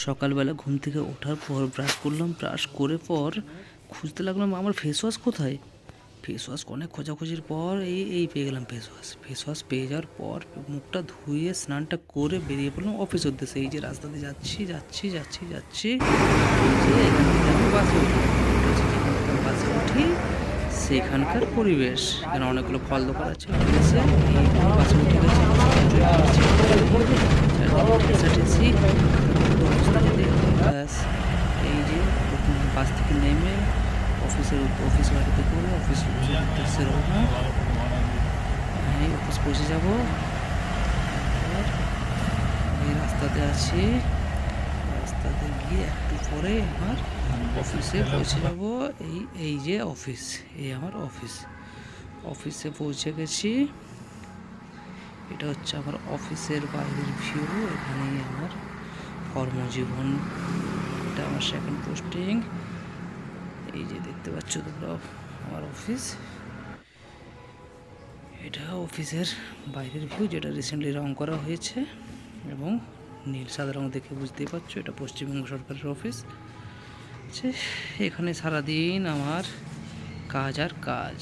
সকালবেলা ঘুম থেকে ওঠার পর ব্রাশ করলাম, ব্রাশ করে পর খুঁজতে লাগলাম আমার ফেস ওয়াশ কোথায়। ফেস ওয়াশ অনেক খোঁজাখুঁজির পর এই পেয়ে গেলাম ফেস ওয়াশ। ফেস ওয়াশ পেয়ে যাওয়ার পর মুখটা ধুয়ে স্নানটা করে বেরিয়ে পড়লাম অফিসের উদ্দেশ্যে। এই যে রাস্তা দিয়ে যাচ্ছি যাচ্ছি যাচ্ছি যাচ্ছি, এই যে এখান থেকে আমি বাসে উঠলাম। বাসে উঠি সেখানকার পরিবেশ, এখানে অনেকগুলো ফল দোকান আছে, এসে এই বাসে উঠে গেছি। ব্যাস এই যে বাস থেকে নেমে অফিস বাড়িতে করে অফিসের উদ্দেশ্যে রওনা। এই অফিস পৌঁছে যাব। এই রাস্তাতে আছি, রাস্তাতে গিয়ে একটু পরে আমার অফিসে পৌঁছে যাব। এই যে অফিস, এই আমার অফিসে পৌঁছে গেছি। এটা হচ্ছে আমার অফিসের বাইরের ভিউ। এখানেই আমার কর্মজীবন, এটা আমার সেকেন্ড পোস্টিং। এই যে দেখতে পাচ্ছ তোমরা আমার অফিস, এটা অফিসের বাইরের ভিউ, যেটা রিসেন্টলি রং করা হয়েছে এবং নীল সাদা রং দেখে বুঝতেই পারছো এটা পশ্চিমবঙ্গ সরকারের অফিস। এখানে সারাদিন আমার কাজ আর কাজ।